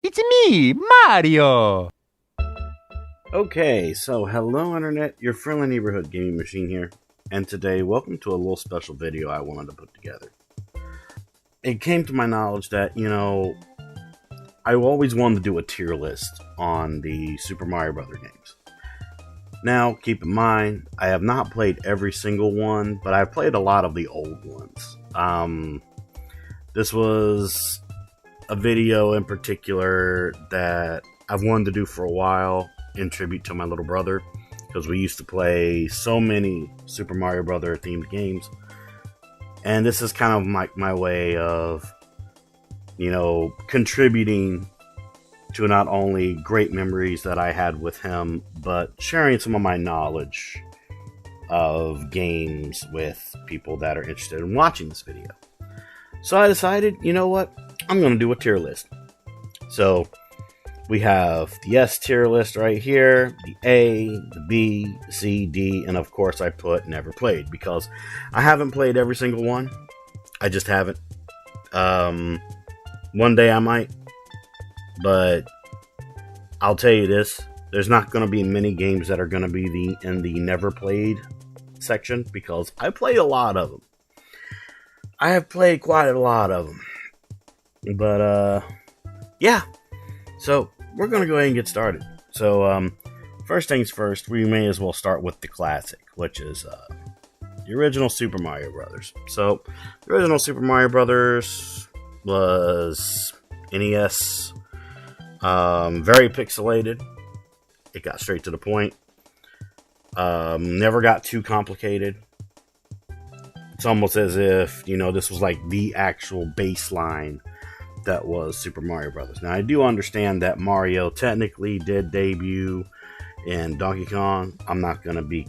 It's me, Mario! Okay, so hello internet, your friendly neighborhood gaming machine here, and today welcome to a little special video I wanted to put together. It came to my knowledge that, I always wanted to do a tier list on the Super Mario Bros. Games. Now, keep in mind, I have not played every single one, but I've played a lot of the old ones. This was a video in particular that I've wanted to do for a while in tribute to my little brother, because we used to play so many Super Mario Brothers themed games, and this is kind of my way of contributing to not only great memories that I had with him, but sharing some of my knowledge of games with people that are interested in watching this video. So I decided, you know what, I'm going to do a tier list. So we have the S tier list right here, the A, the B, the C, D, and of course I put never played, because I haven't played every single one. I just haven't. One day I might, but I'll tell you this, there's not going to be many games that are going to be in the never played section, because I played a lot of them. I have played quite a lot of them. But, yeah. So, we're going to go ahead and get started. So, first things first, we may as well start with the classic, which is the original Super Mario Brothers. So, the original Super Mario Brothers was NES, very pixelated. It got straight to the point. Never got too complicated. It's almost as if, this was like the actual baseline that was Super Mario Brothers. Now, I do understand that Mario technically did debut in Donkey Kong. I'm not going to be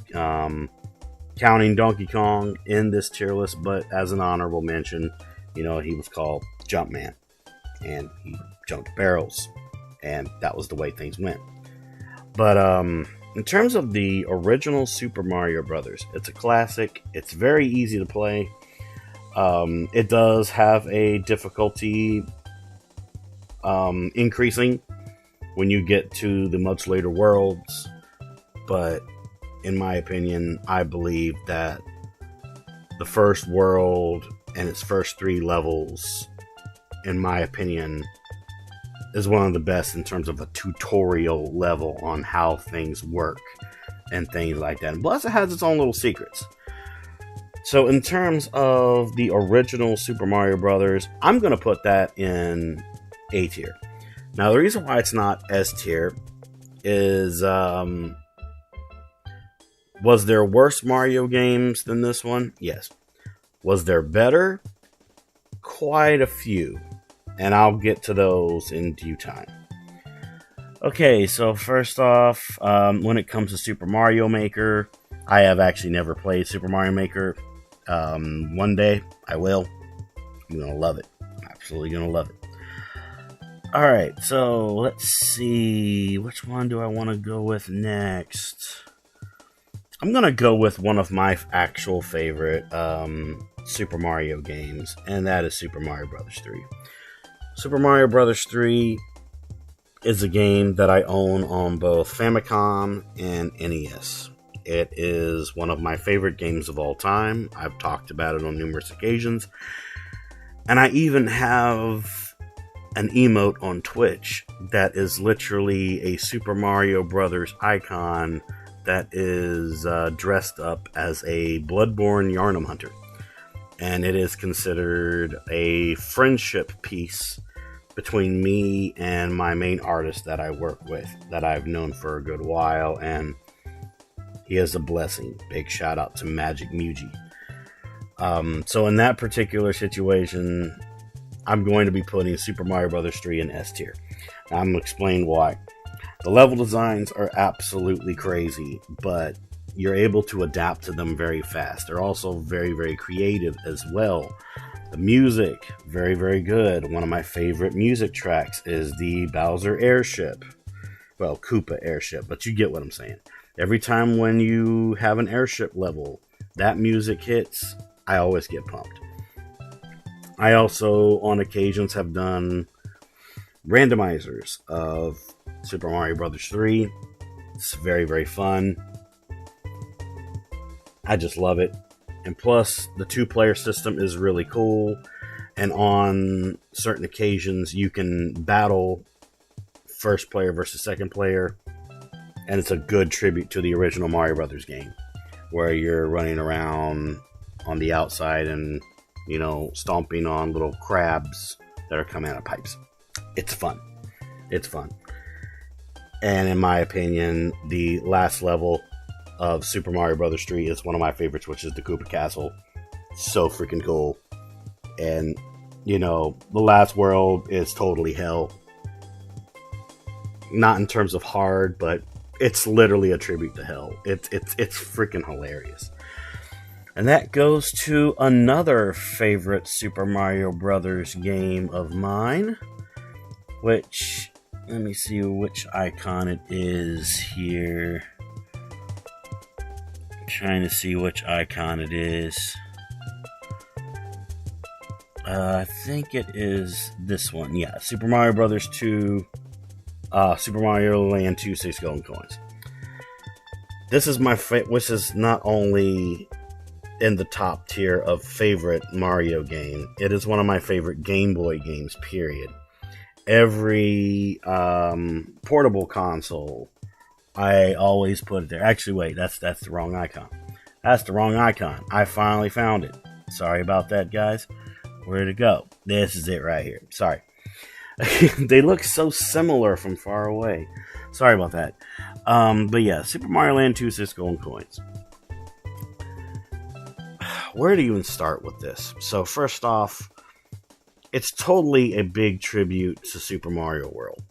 counting Donkey Kong in this tier list, but as an honorable mention, he was called Jumpman, and he jumped barrels, and that was the way things went. But in terms of the original Super Mario Brothers, it's a classic. It's very easy to play. It does have a difficulty increasing when you get to the much later worlds, but in my opinion, I believe that the first world and its first 3 levels, in my opinion, is one of the best in terms of a tutorial level on how things work and things like that. And plus, it has its own little secrets. So in terms of the original Super Mario Brothers, I'm going to put that in A tier. Now, the reason why it's not S tier is, was there worse Mario games than this one? Yes. Was there better? Quite a few. And I'll get to those in due time. Okay, so first off, when it comes to Super Mario Maker, I have actually never played Super Mario Maker. One day, I will. I'm going to love it. I'm absolutely going to love it. Alright, so let's see. Which one do I want to go with next? I'm going to go with one of my actual favorite Super Mario games, and that is Super Mario Bros. 3. Super Mario Bros. 3 is a game that I own on both Famicom and NES. It is one of my favorite games of all time. I've talked about it on numerous occasions. And I even have an emote on Twitch that is literally a Super Mario Brothers icon that is dressed up as a Bloodborne Yarnum Hunter. And it is considered a friendship piece between me and my main artist that I work with, that I've known for a good while, and he is a blessing. Big shout out to Magic Muji. So in that particular situation, I'm going to be putting Super Mario Bros. 3 in S tier. Now, I'm going to explain why. The level designs are absolutely crazy, but you're able to adapt to them very fast. They're also very, very creative as well. The music, very, very good. One of my favorite music tracks is the Bowser Airship. Well, Koopa Airship, but you get what I'm saying. Every time when you have an airship level, that music hits, I always get pumped. I also, on occasions, have done randomizers of Super Mario Brothers 3. It's very, very fun. I just love it. And plus, the 2-player system is really cool. And on certain occasions, you can battle first player versus second player. And it's a good tribute to the original Mario Brothers game, where you're running around on the outside and, you know, stomping on little crabs that are coming out of pipes. It's fun. It's fun. And in my opinion, the last level of Super Mario Brothers 3 is one of my favorites, which is the Koopa Castle. So freaking cool. And, you know, the last world is totally hell. Not in terms of hard, but it's literally a tribute to hell. It's freaking hilarious. And that goes to another favorite Super Mario Brothers game of mine, which, let me see which icon it is here. Trying to see which icon it is. I think it is this one. Yeah, Super Mario Brothers 2, Super Mario Land 2, 6 golden coins. This is my which is not only in the top tier of favorite Mario game, it is one of my favorite Game Boy games, period. Every portable console, I always put it there. Actually, wait, that's the wrong icon. That's the wrong icon. I finally found it. Sorry about that, guys. Where'd it go? This is it right here. Sorry. They look so similar from far away. Sorry about that. But yeah, Super Mario Land 2, 6 golden coins. Where to even start with this? So first off, it's totally a big tribute to Super Mario World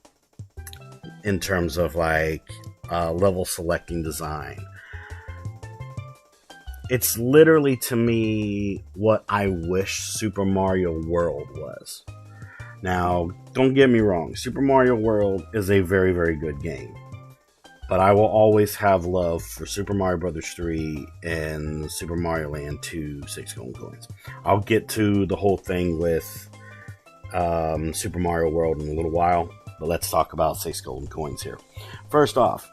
in terms of like level selecting design. It's literally, to me, what I wish Super Mario World was. Now, don't get me wrong, Super Mario World is a very, very good game. But I will always have love for Super Mario Brothers 3 and Super Mario Land 2, 6 golden coins. I'll get to the whole thing with Super Mario World in a little while, but let's talk about 6 golden coins here. First off,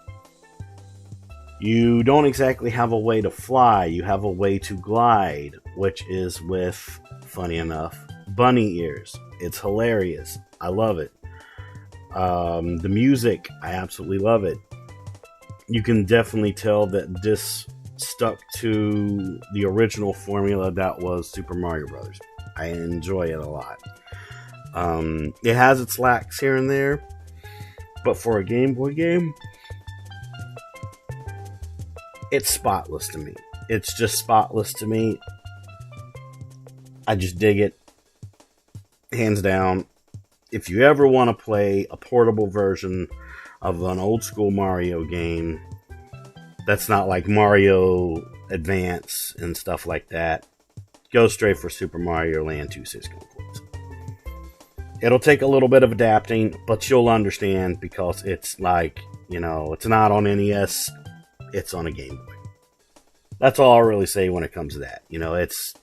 you don't exactly have a way to fly, you have a way to glide, which is with, funny enough, bunny ears. It's hilarious. I love it. The music, I absolutely love it. You can definitely tell that this stuck to the original formula that was Super Mario Brothers. I enjoy it a lot. It has its lacks here and there, but for a Game Boy game, it's spotless to me. It's just spotless to me. I just dig it. Hands down. If you ever want to play a portable version of an old school Mario game that's not like Mario Advance and stuff like that, go straight for Super Mario Land 2, 6 golden coins. It'll take a little bit of adapting, but you'll understand because it's like, you know, it's not on NES, it's on a Game Boy. That's all I'll really say when it comes to that. You know, it's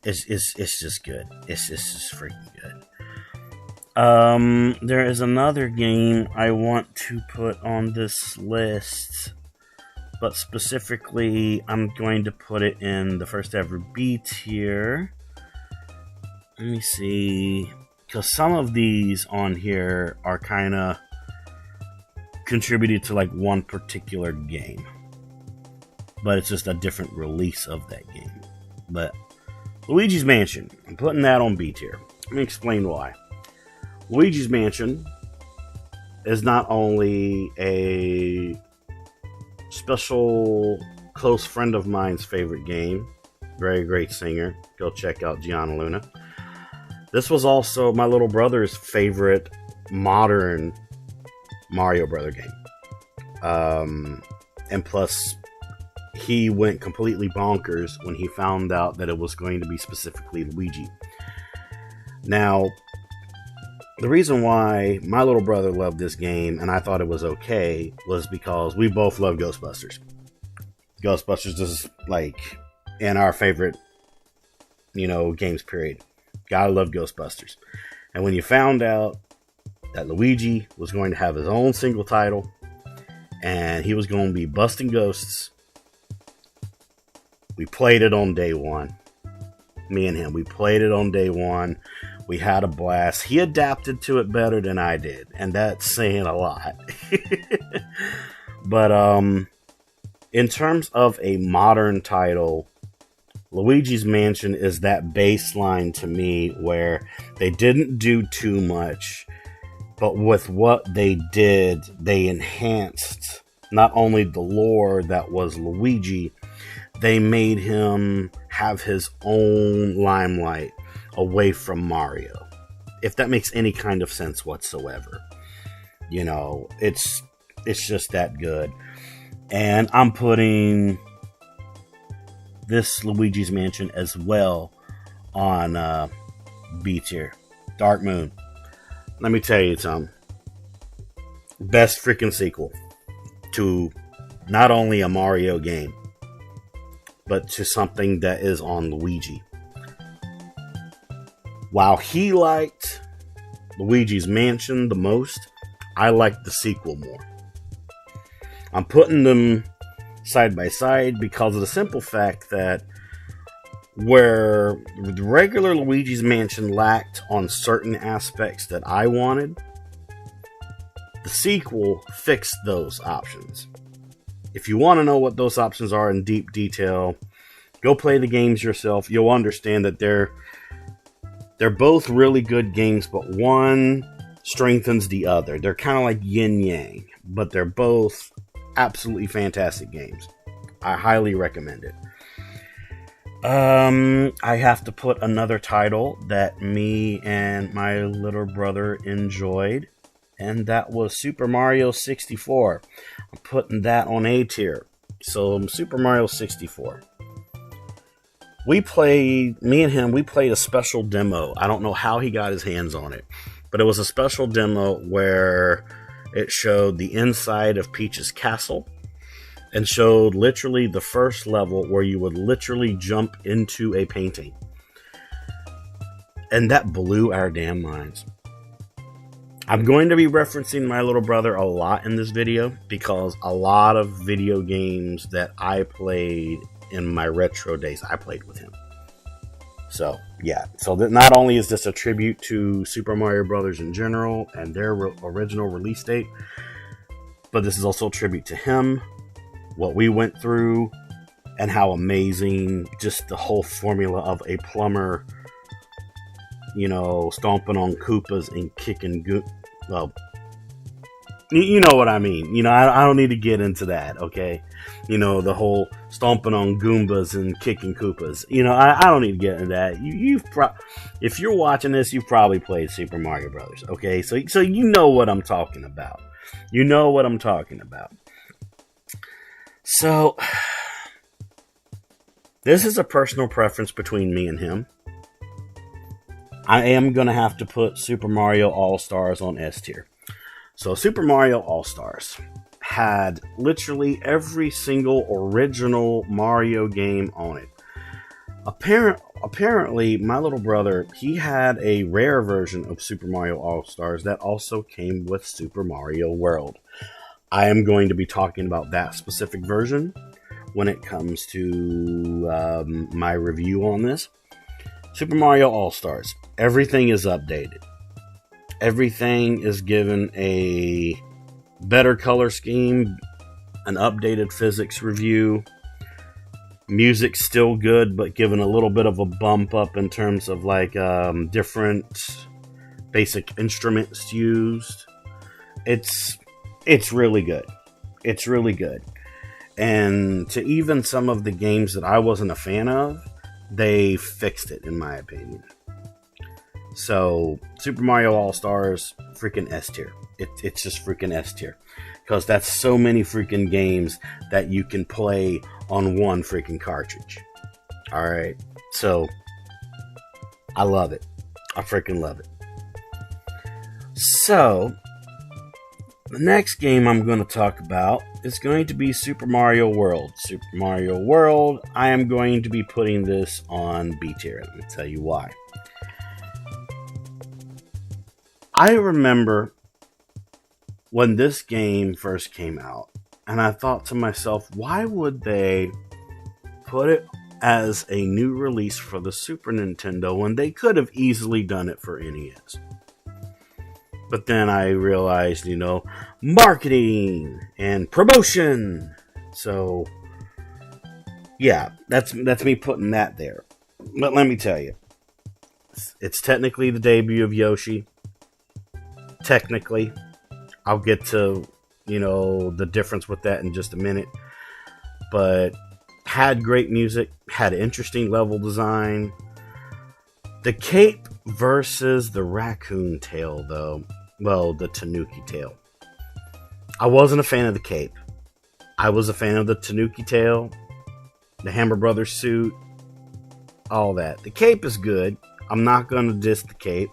just good. It's just freaking good. There is another game I want to put on this list, but specifically, I'm going to put it in the first ever B tier. Let me see, because some of these on here are kind of contributed to like one particular game, but it's just a different release of that game. But Luigi's Mansion, I'm putting that on B tier. Let me explain why. Luigi's Mansion is not only a special close friend of mine's favorite game, very great singer, go check out Gianna Luna. This was also my little brother's favorite modern Mario Brother game. And plus, he went completely bonkers when he found out that it was going to be specifically Luigi. Now, the reason why my little brother loved this game and I thought it was okay was because we both love Ghostbusters. Ghostbusters is like in our favorite, you know, games period. Gotta love Ghostbusters. And when you found out that Luigi was going to have his own single title, and he was going to be busting ghosts. We played it on day one. Me and him, we played it on day one. We had a blast. He adapted to it better than I did, and that's saying a lot. But in terms of a modern title, Luigi's Mansion is that baseline to me where they didn't do too much, but with what they did, they enhanced not only the lore that was Luigi, they made him have his own limelight away from Mario. If that makes any kind of sense whatsoever. You know, it's just that good. And I'm putting this Luigi's Mansion as well on B tier. Dark Moon. Let me tell you something. Best freaking sequel to not only a Mario game, but to something that is on Luigi. While he liked Luigi's Mansion the most, I liked the sequel more. I'm putting them side by side because of the simple fact that where the regular Luigi's Mansion lacked on certain aspects that I wanted, the sequel fixed those options. If you want to know what those options are in deep detail, go play the games yourself. You'll understand that they're both really good games, but one strengthens the other. They're kind of like yin-yang, but they're both absolutely fantastic games. I highly recommend it. I have to put another title that me and my little brother enjoyed, and that was Super Mario 64. I'm putting that on A tier. So, Super Mario 64. Me and him, we played a special demo. I don't know how he got his hands on it, but it was a special demo where it showed the inside of Peach's castle and showed literally the first level where you would literally jump into a painting. And that blew our damn minds. I'm going to be referencing my little brother a lot in this video because a lot of video games that I played in my retro days, I played with him. So, yeah. So that not only is this a tribute to Super Mario Brothers in general and their original release date, but this is also a tribute to him, what we went through, and how amazing just the whole formula of a plumber, you know, stomping on Koopas and kicking well, you know what I mean. You know, I don't need to get into that, okay? You know, the whole stomping on Goombas and kicking Koopas. You know, I don't need to get into that. If you're watching this, you've probably played Super Mario Brothers, okay? So you know what I'm talking about. You know what I'm talking about. So, this is a personal preference between me and him. I am going to have to put Super Mario All-Stars on S tier. So, Super Mario All-Stars had literally every single original Mario game on it. Apparently, my little brother, he had a rare version of Super Mario All-Stars that also came with Super Mario World. I am going to be talking about that specific version when it comes to my review on this. Super Mario All-Stars. Everything is updated. Everything is given a better color scheme, an updated physics review. Music's still good, but given a little bit of a bump up in terms of like different basic instruments used. It's really good. It's really good. And to even some of the games that I wasn't a fan of, they fixed it, in my opinion. So, Super Mario All-Stars, freaking S tier. It's just freaking S tier. Because that's so many freaking games that you can play on one freaking cartridge. Alright? So, I love it. I freaking love it. So, the next game I'm going to talk about is going to be Super Mario World. Super Mario World, I am going to be putting this on B tier. Let me tell you why. I remember when this game first came out, and I thought to myself, why would they put it as a new release for the Super Nintendo when they could have easily done it for NES? But then I realized, marketing and promotion. So, yeah, that's me putting that there. But let me tell you, it's technically the debut of Yoshi. Technically, I'll get to, the difference with that in just a minute. But had great music, had interesting level design. The cape versus the raccoon tail, though. Well, the Tanuki tail. I wasn't a fan of the cape. I was a fan of the Tanuki tail, the Hammer Brothers suit, all that. The cape is good. I'm not going to diss the cape.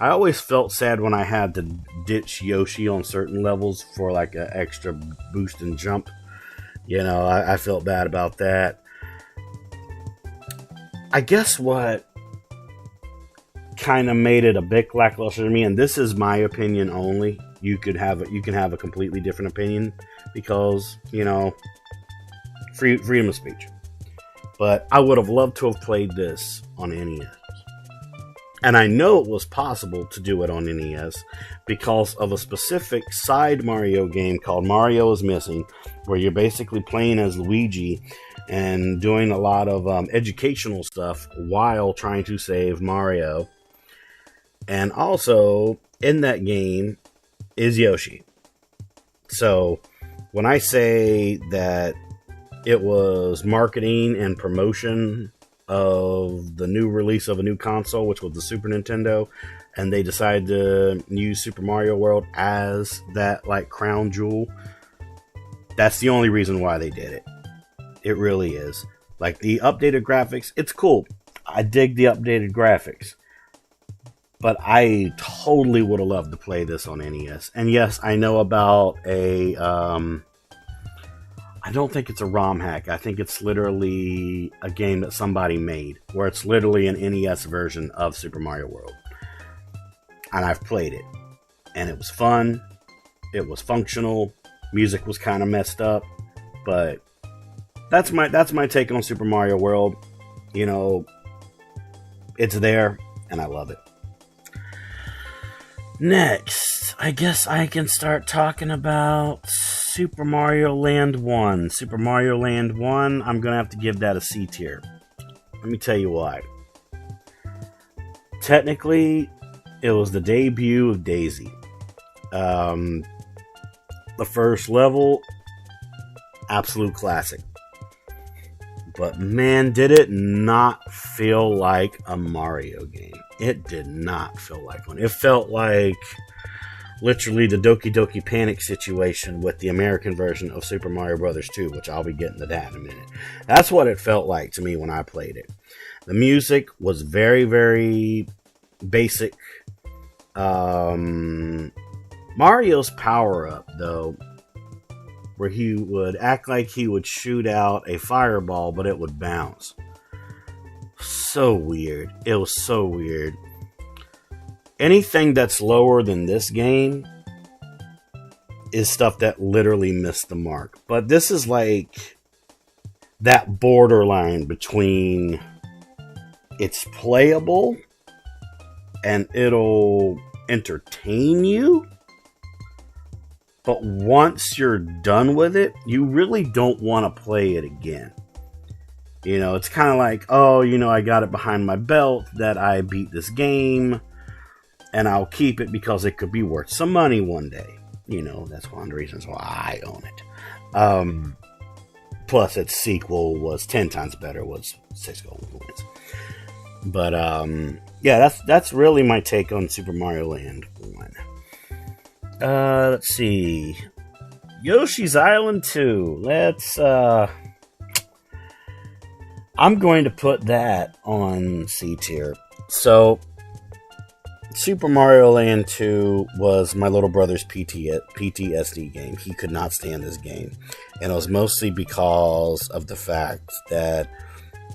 I always felt sad when I had to ditch Yoshi on certain levels for like an extra boost and jump. I felt bad about that. I guess what kind of made it a bit lackluster to me, and this is my opinion only. You can have a completely different opinion because, freedom of speech. But I would have loved to have played this on NES. And I know it was possible to do it on NES because of a specific side Mario game called Mario is Missing, where you're basically playing as Luigi and doing a lot of educational stuff while trying to save Mario. And also, in that game is Yoshi. So, when I say that it was marketing and promotion of the new release of a new console, which was the Super Nintendo, and they decided to use Super Mario World as that, crown jewel, that's the only reason why they did it. It really is. The updated graphics, it's cool. I dig the updated graphics. But I totally would have loved to play this on NES. And yes, I know about a... I don't think it's a ROM hack. I think it's literally a game that somebody made, where it's literally an NES version of Super Mario World. And I've played it. And it was fun. It was functional. Music was kind of messed up. But that's my take on Super Mario World. It's there, and I love it. Next, I guess I can start talking about Super Mario Land 1. Super Mario Land 1, I'm going to have to give that a C tier. Let me tell you why. Technically, it was the debut of Daisy. The first level, absolute classic. But man, did it not feel like a Mario game. It did not feel like one. It felt like literally the Doki Doki Panic situation with the American version of Super Mario Bros. 2, which I'll be getting to that in a minute. That's what it felt like to me when I played it. The music was very, very basic. Mario's power-up, though, where he would act like he would shoot out a fireball, but it would bounce. So weird. It was so weird. Anything that's lower than this game is stuff that literally missed the mark. But this is like that borderline between it's playable and it'll entertain you, but once you're done with it, you really don't want to play it again. It's kind of like, I got it behind my belt that I beat this game, and I'll keep it because it could be worth some money one day. That's one of the reasons why I own it. Plus, its sequel was 10 times better, was 6 golden coins. But, yeah, that's really my take on Super Mario Land 1. Let's see. Yoshi's Island 2. I'm going to put that on C tier. So, Super Mario Land 2 was my little brother's PTSD game. He could not stand this game. And it was mostly because of the fact that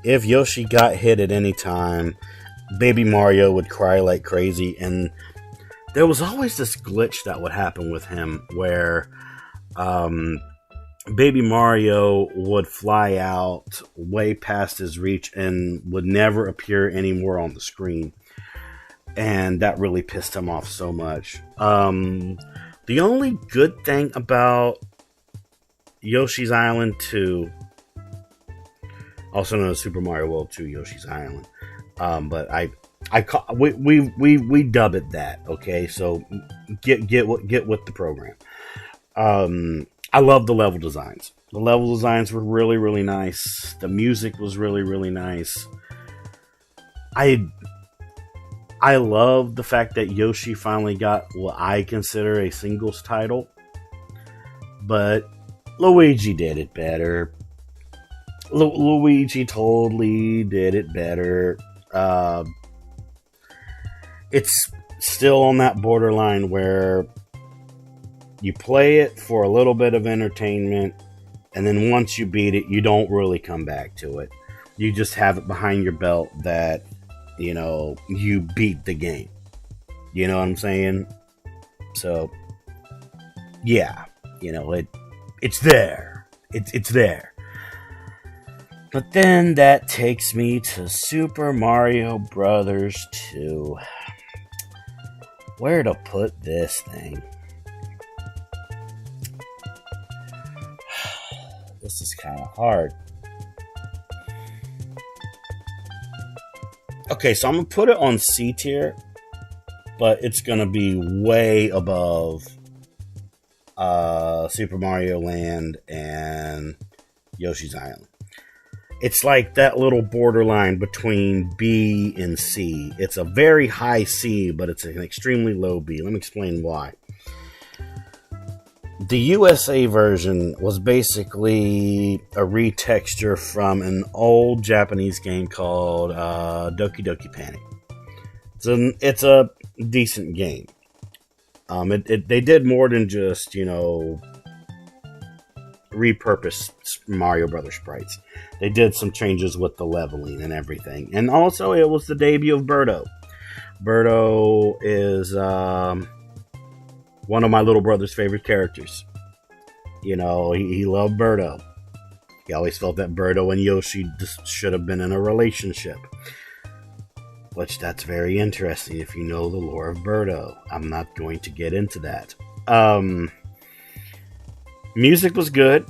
if Yoshi got hit at any time, Baby Mario would cry like crazy. And there was always this glitch that would happen with him where Baby Mario would fly out way past his reach and would never appear anymore on the screen. And that really pissed him off so much. The only good thing about Yoshi's Island 2, also known as Super Mario World 2 Yoshi's Island, but we dub it that, okay? So get with the program. I love the level designs. The level designs were really, really nice. The music was really, really nice. I love the fact that Yoshi finally got what I consider a singles title. But Luigi did it better. Luigi totally did it better. It's still on that borderline where you play it for a little bit of entertainment, and then once you beat it, you don't really come back to it. You just have it behind your belt that, you know, you beat the game. You know what I'm saying? So, yeah, you know, it's there. It's there. But then that takes me to Super Mario Brothers 2. Where to put this thing? This is kind of hard. Okay, so I'm going to put it on C tier, but it's going to be way above Super Mario Land and Yoshi's Island. It's like that little borderline between B and C. It's a very high C, but it's an extremely low B. Let me explain why. The USA version was basically a retexture from an old Japanese game called Doki Doki Panic. It's a decent game. They did more than just, you know, repurpose Mario Brothers sprites. They did some changes with the leveling and everything. And also, it was the debut of Birdo. Birdo is one of my little brother's favorite characters. You know, he loved Birdo. He always felt that Birdo and Yoshi should have been in a relationship. Which, that's very interesting if you know the lore of Birdo. I'm not going to get into that. Music was good.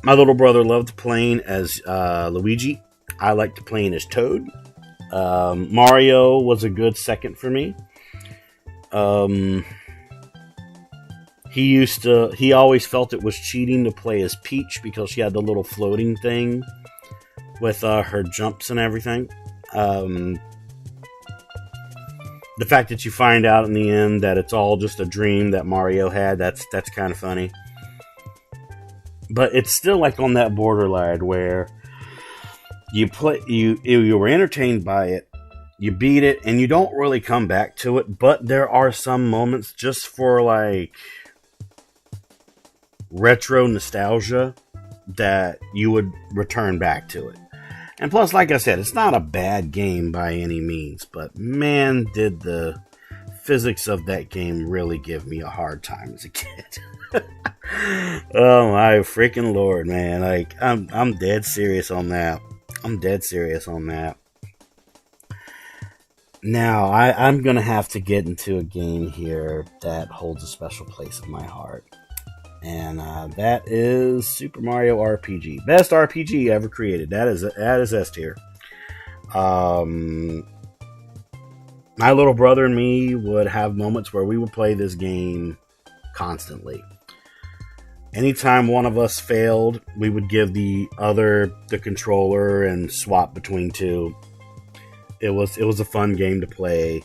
My little brother loved playing as Luigi. I liked playing as Toad. Mario was a good second for me. He always felt it was cheating to play as Peach because she had the little floating thing with her jumps and everything. The fact that you find out in the end that it's all just a dream that Mario had, that's kind of funny. But it's still like on that borderline where you were entertained by it, you beat it, and you don't really come back to it, but there are some moments just for like retro nostalgia that you would return back to it. And plus, like I said, it's not a bad game by any means, but man, did the physics of that game really give me a hard time as a kid. Oh my freaking lord, man. Like, I'm dead serious on that. I'm dead serious on that. Now, I'm gonna have to get into a game here that holds a special place in my heart. And that is Super Mario RPG. Best RPG ever created. That is S tier. My little brother and me would have moments where we would play this game constantly. Anytime one of us failed, we would give the other the controller and swap between two. It was a fun game to play.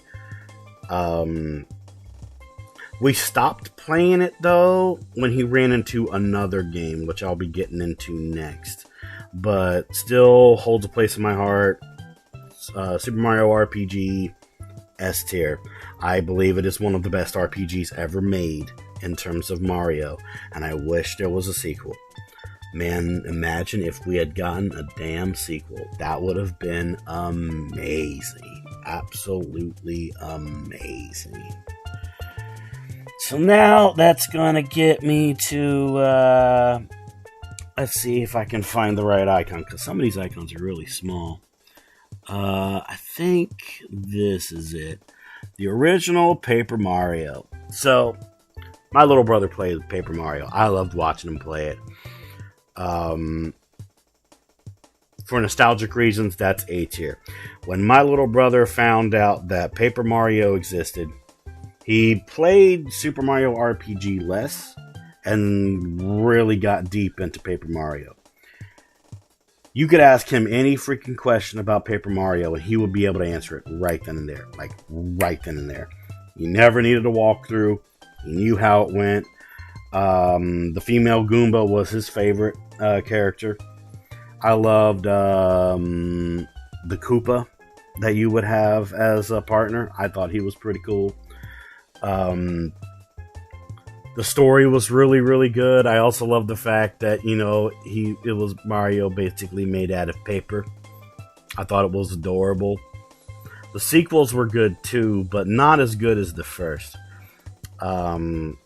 We stopped playing it, though, when he ran into another game, which I'll be getting into next. But still holds a place in my heart. Super Mario RPG, S tier. I believe it is one of the best RPGs ever made in terms of Mario. And I wish there was a sequel. Man, imagine if we had gotten a damn sequel. That would have been amazing. absolutely amazing. So now that's gonna get me to let's see if I can find the right icon, because some of these icons are really small. I think this is it. The original Paper Mario. So, my little brother played Paper Mario. I loved watching him play it. For nostalgic reasons, that's A tier. When my little brother found out that Paper Mario existed, he played Super Mario RPG less and really got deep into Paper Mario. You could ask him any freaking question about Paper Mario and he would be able to answer it right then and there. Like, right then and there. He never needed a walkthrough. He knew how it went. The female Goomba was his favorite character. I loved the Koopa that you would have as a partner. I thought he was pretty cool. The story was really, really good. I also love the fact that, you know, it was Mario basically made out of paper. I thought it was adorable. The sequels were good too, but not as good as the first. But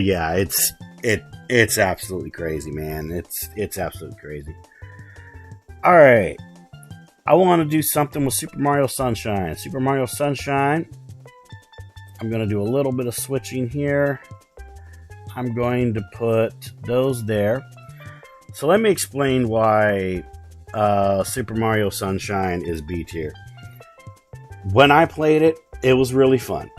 yeah, it's absolutely crazy, man. It's absolutely crazy. All right, I want to do something with Super Mario Sunshine. Super Mario Sunshine. I'm going to do a little bit of switching here. I'm going to put those there. So let me explain why Super Mario Sunshine is B tier. When I played it, it was really fun.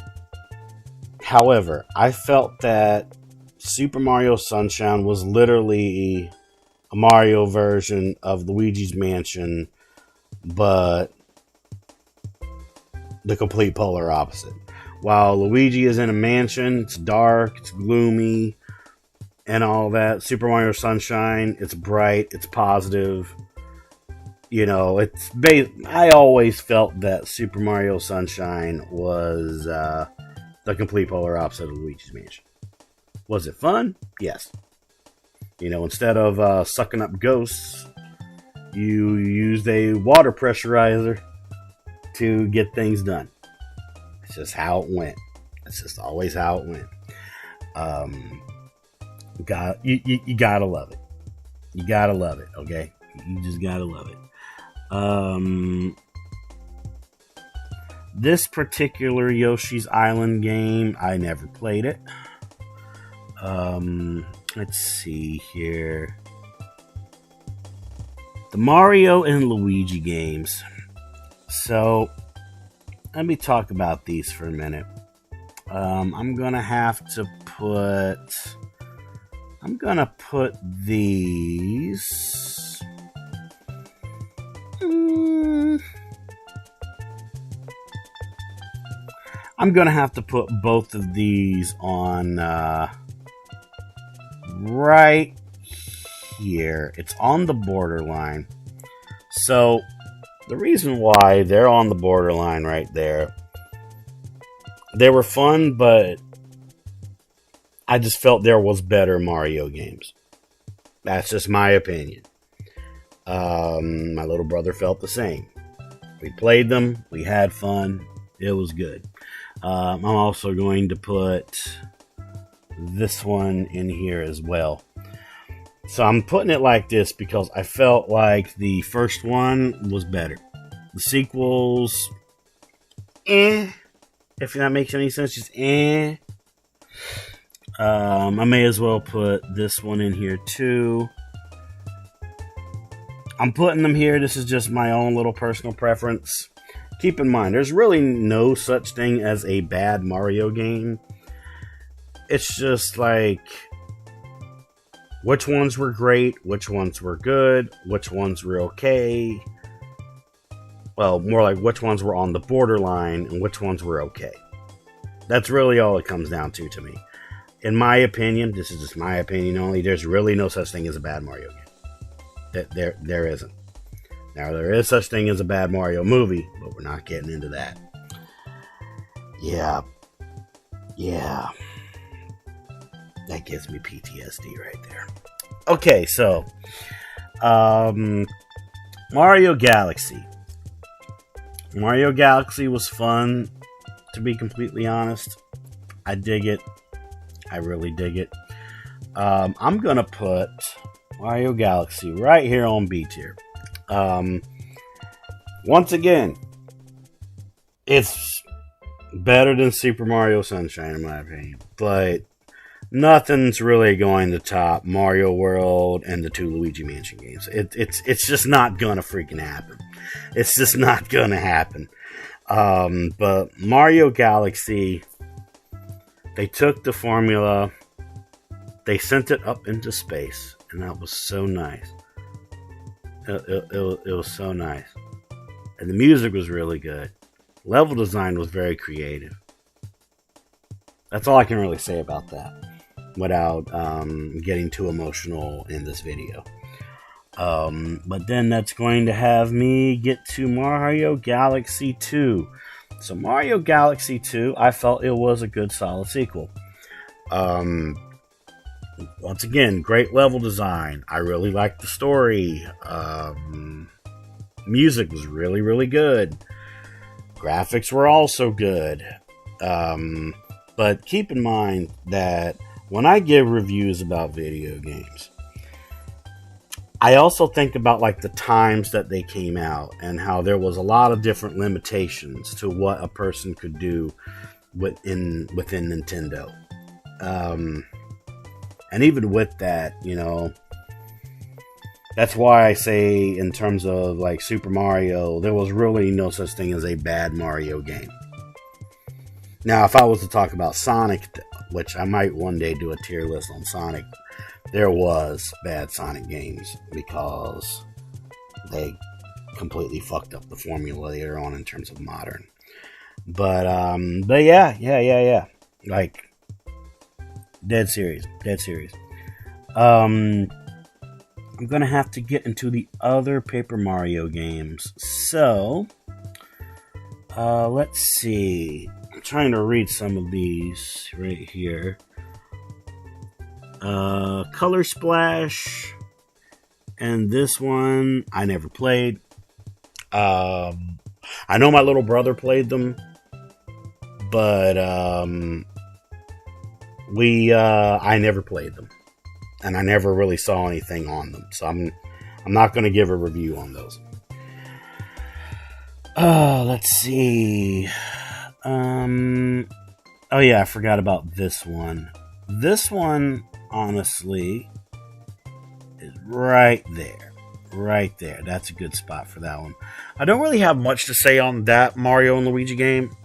However, I felt that Super Mario Sunshine was literally a Mario version of Luigi's Mansion, but the complete polar opposite. While Luigi is in a mansion, it's dark, it's gloomy, and all that. Super Mario Sunshine, it's bright, it's positive. You know, I always felt that Super Mario Sunshine was the complete polar opposite of Luigi's Mansion. Was it fun? Yes. You know, instead of sucking up ghosts, you used a water pressurizer to get things done. It's just how it went. It's just always how it went. You gotta love it. You gotta love it, okay? You just gotta love it. This particular Yoshi's Island game, I never played it. Let's see here. The Mario and Luigi games. So, let me talk about these for a minute. I'm gonna put these. I'm gonna have to put both of these on right here. It's on the borderline. So the reason why they're on the borderline right there, they were fun, but I just felt there was better Mario games. That's just my opinion. My little brother felt the same. We played them, we had fun, it was good. I'm also going to put this one in here as well. So I'm putting it like this because I felt like the first one was better. The sequels, if that makes any sense, just I may as well put this one in here too. I'm putting them here. This is just my own little personal preference. Keep in mind, there's really no such thing as a bad Mario game. It's just like, which ones were great, which ones were good, which ones were okay. Well, more like which ones were on the borderline and which ones were okay. That's really all it comes down to me. In my opinion, this is just my opinion only, there's really no such thing as a bad Mario game. There isn't. Now, there is such thing as a bad Mario movie, but we're not getting into that. Yeah. That gives me PTSD right there. Okay, so Mario Galaxy. Mario Galaxy was fun, to be completely honest. I dig it. I really dig it. I'm gonna put Mario Galaxy right here on B tier. Once again, it's better than Super Mario Sunshine in my opinion, but nothing's really going to top Mario World and the 2 Luigi Mansion games. It's just not gonna freaking happen. It's just not gonna happen. But Mario Galaxy, they took the formula, they sent it up into space, and that was so nice. It was so nice. And the music was really good. Level design was very creative. That's all I can really say about that without getting too emotional in this video. But then that's going to have me get to Mario Galaxy 2. So Mario Galaxy 2, I felt it was a good solid sequel. Once again, great level design. I really liked the story. Music was really, really good. Graphics were also good. But keep in mind that when I give reviews about video games, I also think about like the times that they came out and how there was a lot of different limitations to what a person could do within Nintendo. And even with that, you know, that's why I say in terms of like Super Mario, there was really no such thing as a bad Mario game. Now, if I was to talk about Sonic, which I might one day do a tier list on Sonic, there was bad Sonic games because they completely fucked up the formula later on in terms of modern. But yeah. Like, dead serious. I'm gonna have to get into the other Paper Mario games. So, let's see. I'm trying to read some of these right here. Color Splash, and this one I never played. I know my little brother played them, but I never played them, and I never really saw anything on them, so I'm not going to give a review on those. Let's see. Oh yeah, I forgot about this one. This one, honestly, is right there. That's a good spot for that one. I don't really have much to say on that Mario and Luigi game,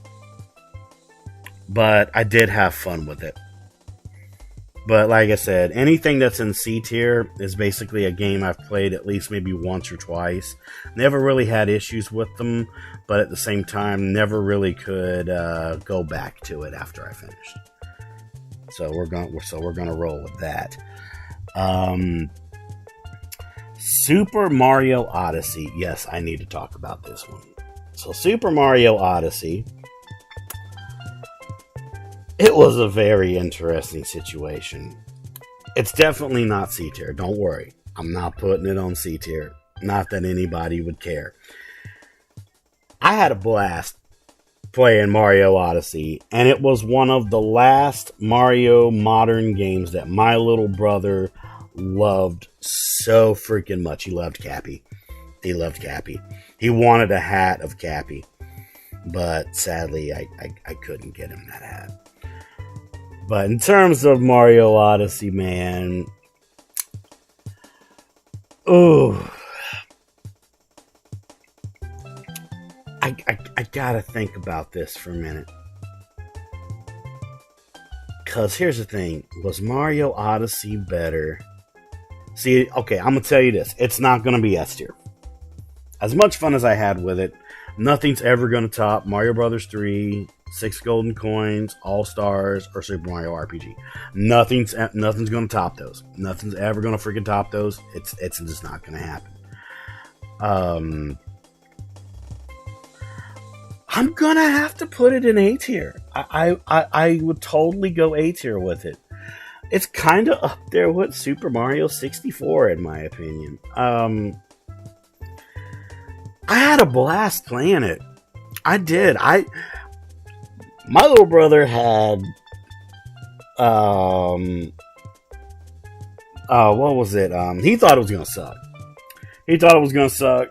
but I did have fun with it. But like I said, anything that's in C tier is basically a game I've played at least maybe once or twice. Never really had issues with them, but at the same time, never really could go back to it after I finished. So we're gonna roll with that. Super Mario Odyssey. Yes, I need to talk about this one. So Super Mario Odyssey, it was a very interesting situation. It's definitely not C tier. Don't worry. I'm not putting it on C tier. Not that anybody would care. I had a blast playing Mario Odyssey, and it was one of the last Mario modern games that my little brother loved so freaking much. He loved Cappy. He wanted a hat of Cappy, but sadly I couldn't get him that hat. But in terms of Mario Odyssey, man, I gotta think about this for a minute. Because here's the thing. Was Mario Odyssey better? See, okay, I'm going to tell you this. It's not going to be S tier. As much fun as I had with it, nothing's ever going to top Mario Brothers 3, 6 Golden Coins, All-Stars, or Super Mario RPG. Nothing's going to top those. Nothing's ever going to freaking top those. It's just not going to happen. I'm going to have to put it in A tier. I would totally go A tier with it. It's kind of up there with Super Mario 64, in my opinion. I had a blast playing it. I did. My little brother had what was it? He thought it was gonna suck. He thought it was gonna suck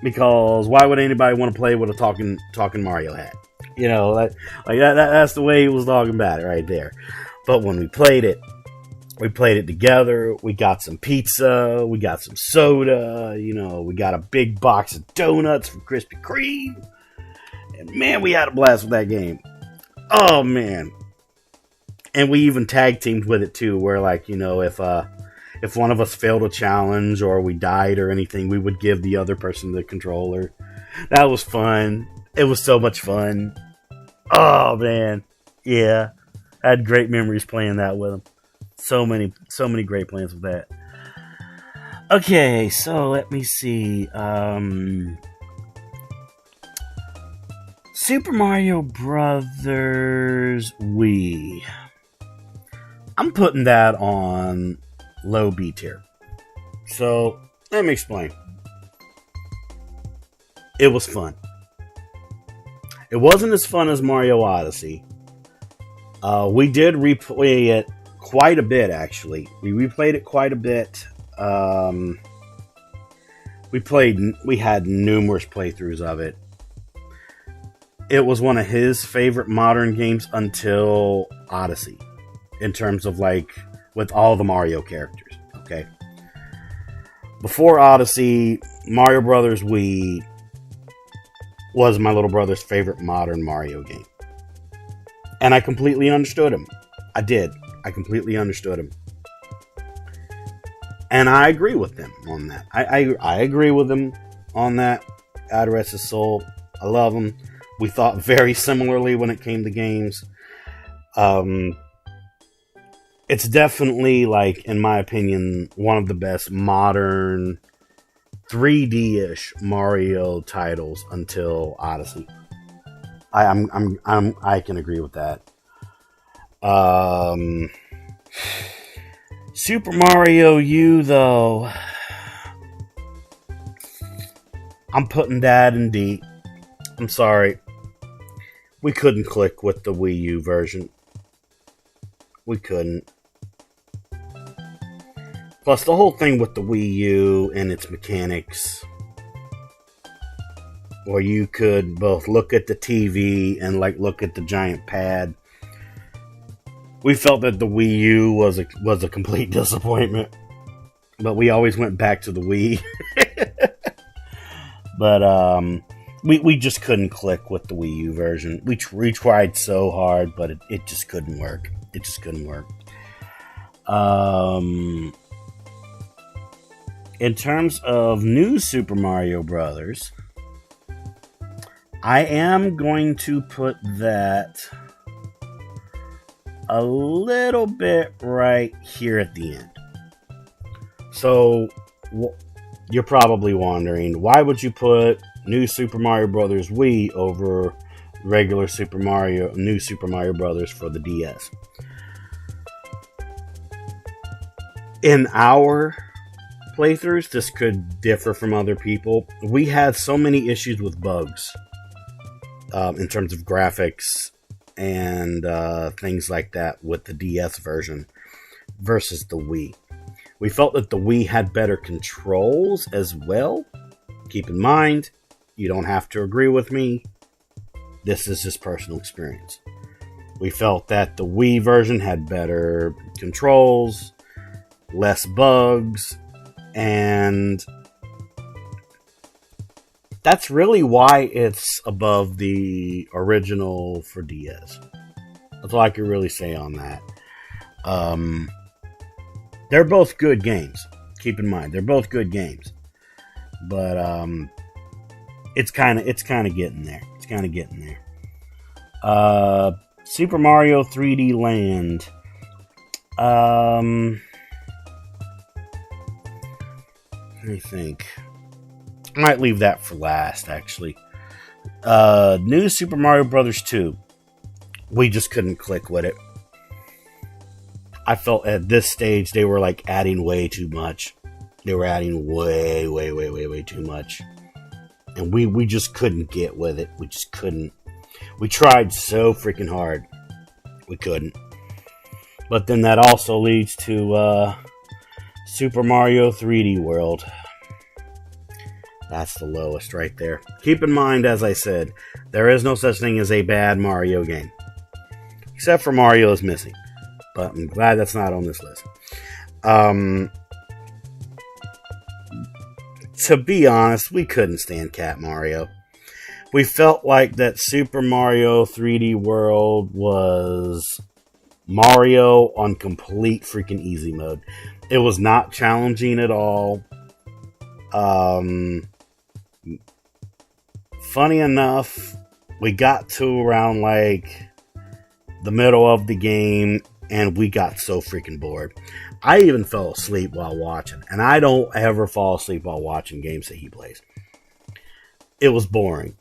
because why would anybody want to play with a talking Mario hat? You know, that's the way he was talking about it right there. But when we played it together. We got some pizza, we got some soda, you know, we got a big box of donuts from Krispy Kreme. And man, we had a blast with that game. Oh man. And we even tag teamed with it too, where like, you know, if one of us failed a challenge or we died or anything, we would give the other person the controller. That was fun. It was so much fun. Oh man. Yeah. I had great memories playing that with him. So many great plans with that. Okay, so let me see. Super Mario Brothers Wii. I'm putting that on low B tier. So, let me explain. It was fun. It wasn't as fun as Mario Odyssey. We did replay it quite a bit, actually. We replayed it quite a bit. We had numerous playthroughs of it. It was one of his favorite modern games until Odyssey, in terms of like with all the Mario characters. Okay. Before Odyssey, Mario Brothers Wii was my little brother's favorite modern Mario game. And I completely understood him. I did. I completely understood him. And I agree with them on that. I agree with him on that. God rest his soul. I love him. We thought very similarly when it came to games. It's definitely, like, in my opinion, one of the best modern 3D-ish Mario titles until Odyssey. I can agree with that. Super Mario U, though, I'm putting that in D. I'm sorry. We couldn't click with the Wii U version. We couldn't. Plus, the whole thing with the Wii U and its mechanics, where you could both look at the TV and like look at the giant pad. We felt that the Wii U was a complete disappointment, but we always went back to the Wii. But we just couldn't click with the Wii U version. We tried so hard, but it just couldn't work. It just couldn't work. In terms of new Super Mario Brothers, I am going to put that a little bit right here at the end. So, you're probably wondering, why would you put new Super Mario Brothers Wii over regular new Super Mario Brothers for the DS? In our playthroughs, this could differ from other people. We had so many issues with bugs in terms of graphics and things like that with the DS version versus the Wii. We felt that the Wii had better controls as well. Keep in mind, you don't have to agree with me. This is just personal experience. We felt that the Wii version had better controls, less bugs, and that's really why it's above the original for DS. That's all I can really say on that. They're both good games. Keep in mind, they're both good games. But it's kind of getting there. It's kind of getting there. Super Mario 3D Land. Let me think. I might leave that for last, actually. New Super Mario Brothers 2. We just couldn't click with it. I felt at this stage they were like adding way too much. They were adding way too much. And we just couldn't get with it. We just couldn't. We tried so freaking hard. We couldn't. But then that also leads to Super Mario 3D World. That's the lowest right there. Keep in mind, as I said, there is no such thing as a bad Mario game. Except for Mario is Missing. But I'm glad that's not on this list. To be honest, we couldn't stand Cat Mario. We felt like that Super Mario 3D World was Mario on complete freaking easy mode. It was not challenging at all. Funny enough, we got to around like the middle of the game and we got so freaking bored. I even fell asleep while watching, and I don't ever fall asleep while watching games that he plays. It was boring.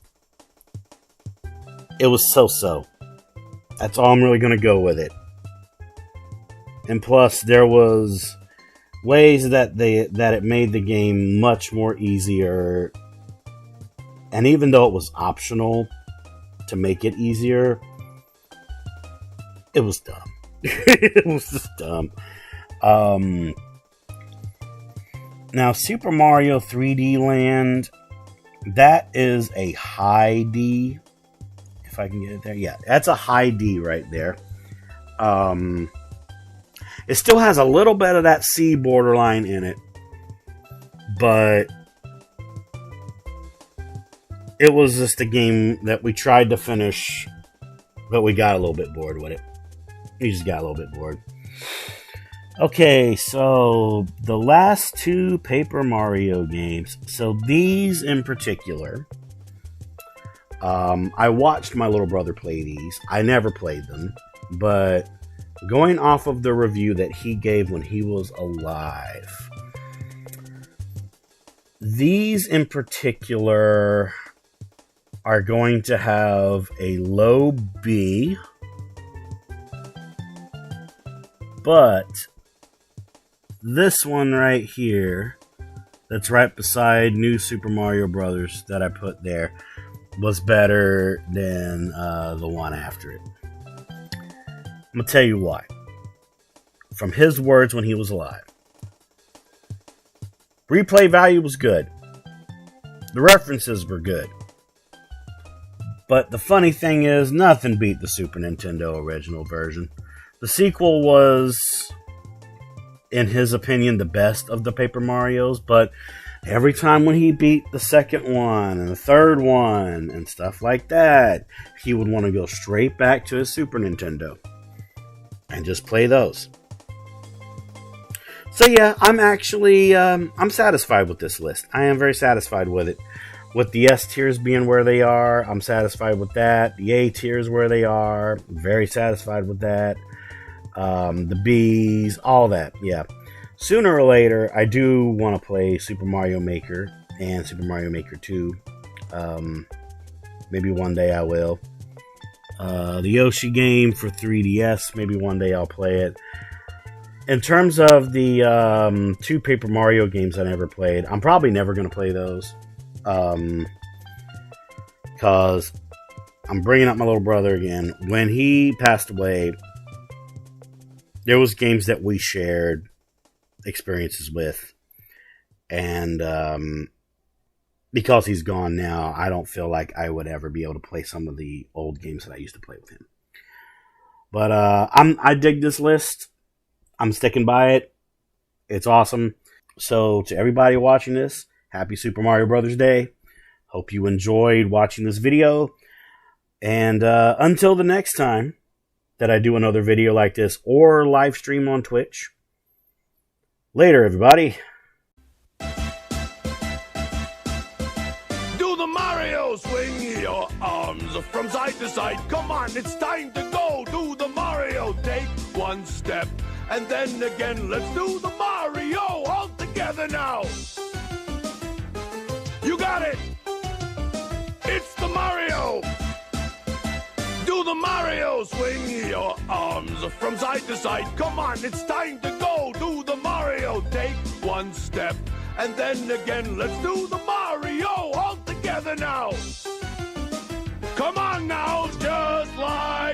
It was so-so. That's all I'm really going to go with it. And plus, there was ways that it made the game much more easier. And even though it was optional to make it easier, it was dumb. It was just dumb. Now, Super Mario 3D Land, that is a high D. If I can get it there. Yeah, that's a high D right there. It still has a little bit of that C borderline in it. But it was just a game that we tried to finish, but we got a little bit bored with it. We just got a little bit bored. Okay, so the last two Paper Mario games. So these in particular, I watched my little brother play these. I never played them, but going off of the review that he gave when he was alive, these in particular are going to have a low B, but this one right here, that's right beside New Super Mario Brothers that I put there, was better than the one after it. I'm going to tell you why. From his words when he was alive. Replay value was good. The references were good. But the funny thing is, nothing beat the Super Nintendo original version. The sequel was, in his opinion, the best of the Paper Marios, but every time when he beat the second one and the third one and stuff like that, he would want to go straight back to his Super Nintendo and just play those. So yeah, I'm actually, I'm satisfied with this list. I am very satisfied with it. With the S tiers being where they are, I'm satisfied with that. The A tiers where they are, very satisfied with that. The B's, all that, yeah. Sooner or later, I do want to play Super Mario Maker and Super Mario Maker 2. Maybe one day I will. The Yoshi game for 3DS, maybe one day I'll play it. In terms of the two Paper Mario games I never played, I'm probably never going to play those. Because I'm bringing up my little brother again. When he passed away, there was games that we shared experiences with. And because he's gone now, I don't feel like I would ever be able to play some of the old games that I used to play with him. But I dig this list. I'm sticking by it. It's awesome. So to everybody watching this, happy Super Mario Brothers Day. Hope you enjoyed watching this video. And until the next time that I do another video like this or live stream on Twitch. Later, everybody. Do the Mario, swing your arms from side to side. Come on, it's time to go. Do the Mario, take one step. And then again, let's do the Mario all together now. You got it. It's the Mario. Do the Mario, swing your arms from side to side. Come on, it's time to go. Do the Mario, take one step. And then again, let's do the Mario all together. together now. Come on now, just like